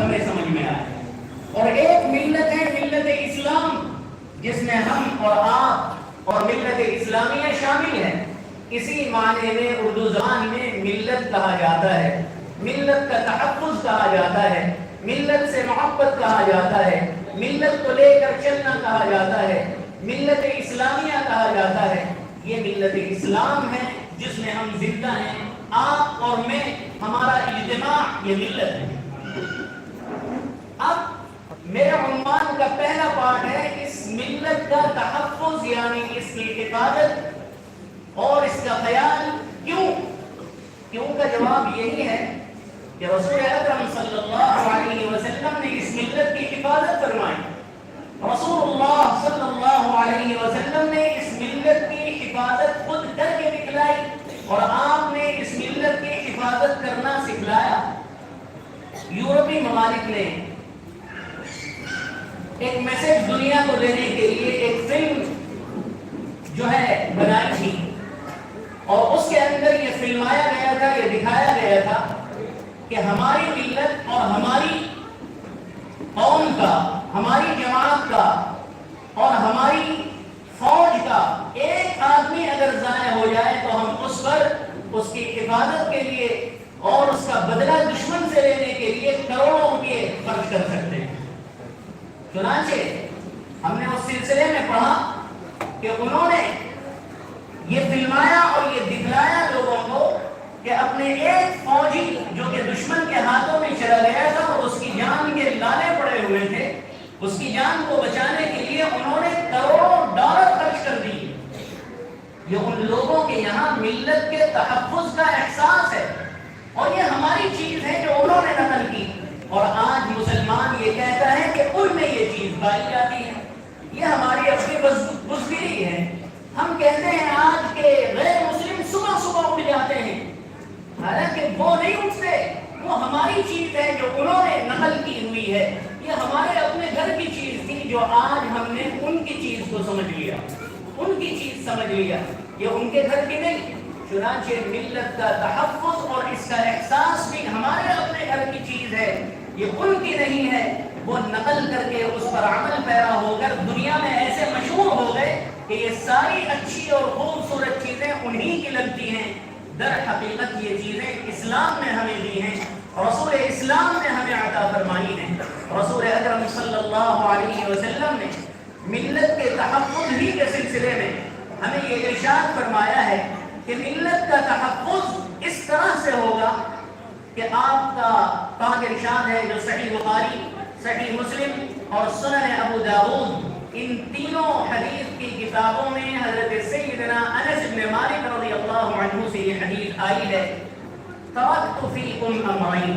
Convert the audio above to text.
ہمیں سمجھ میں آئے. اور ایک ملت ہے ملت اسلام، جس میں ہم اور آپ اور ملت اسلامیہ شامل ہیں. اسی معنی میں اردو زبان میں ملت کہا جاتا ہے، ملت کا تحفظ کہا جاتا ہے، ملت سے محبت کہا جاتا ہے، ملت کو لے کر چلنا کہا جاتا ہے، ملت اسلامیہ کہا جاتا ہے. یہ ملت اسلام ہے جس میں ہم زندہ ہیں، آپ اور میں، ہمارا اجتماع یہ ملت ہے. اب میرے عنوان کا پہلا پارٹ ہے اس ملت کا تحفظ، یعنی اس کی حفاظت اور اس کا خیال. کیوں کا جواب یہی ہے کہ رسول اکرم صلی اللہ علیہ وسلم نے اس ملت کی حفاظت فرمائی. رسول اللہ صلی اللہ علیہ وسلم نے اس ملت کی حفاظت خود کر کے دکھلائی اور آپ نے اس ملت کی حفاظت کرنا سکھلایا. یورپی ممالک نے ایک میسج دنیا کو دینے کے لیے ایک فلم جو ہے بنائی تھی، اور اس کے اندر یہ فلمایا گیا تھا، یہ دکھایا گیا تھا کہ ہماری ملت اور ہماری قوم کا، ہماری جماعت کا اور ہماری فوج کا ایک آدمی اگر ضائع ہو جائے تو ہم اس پر اس کی حفاظت کے لیے اور اس کا بدلہ دشمن سے لینے کے لیے کروڑوں روپے خرچ کر سکتے ہیں. چنانچہ ہم نے اس سلسلے میں پڑھا کہ انہوں نے یہ فلمایا اور یہ دکھلایا لوگوں کو کہ اپنے ایک فوجی جو کہ دشمن کے ہاتھوں میں چلا گیا تھا اور اس کی جان کے لالے پڑے ہوئے تھے، اس کی جان کو بچانے کے لیے انہوں نے کروڑوں ڈالر خرچ کر دی. یہ ان لوگوں کے یہاں ملت کے تحفظ کا احساس ہے، اور یہ ہماری چیز ہے جو انہوں نے نقل کی. اور آج مسلمان یہ کہتا ہے کہ ان میں یہ چیز پائی جاتی ہے. یہ ہماری اپنی بزدلی ہے. ہم کہتے ہیں آج کے غیر مسلم صبح صبح اٹھ جاتے ہیں، حالانکہ وہ نہیں اٹھتے، وہ ہماری چیز ہے جو انہوں نے نقل کی ہوئی ہے. یہ ہمارے اپنے گھر کی چیز تھی جو آج ہم نے ان کی چیز کو سمجھ لیا، ان کی چیز سمجھ لیا، یہ ان کے گھر کی نہیں. چنانچہ ملت کا تحفظ اور اس کا احساس بھی ہمارے اپنے گھر کی چیز ہے، یہ ان کی نہیں ہے. وہ نقل کر کے اس پر عمل پیرا ہو کر دنیا میں ایسے مشہور ہو گئے کہ یہ ساری اچھی اور خوبصورت چیزیں انہی کی لگتی ہیں. در حقیقت یہ چیزیں اسلام نے ہمیں دی ہیں، رسول اسلام نے ہمیں عطا فرمائی ہیں. رسول اکرم صلی اللہ علیہ وسلم نے ملت کے تحفظ ہی کے سلسلے میں ہمیں یہ ارشاد فرمایا ہے کہ ملت کا تحفظ اس طرح سے ہوگا کہ آپ کا پاک ارشاد ہے جو صحیح بخاری، صحیح مسلم اور سنن ابو داؤد، ان تینوں حدیث کی کتابوں میں حضرت سیدنا انس بن مالک رضی اللہ عنہ سے یہ حدیث آئی ہے. ترکت فیکم امرین،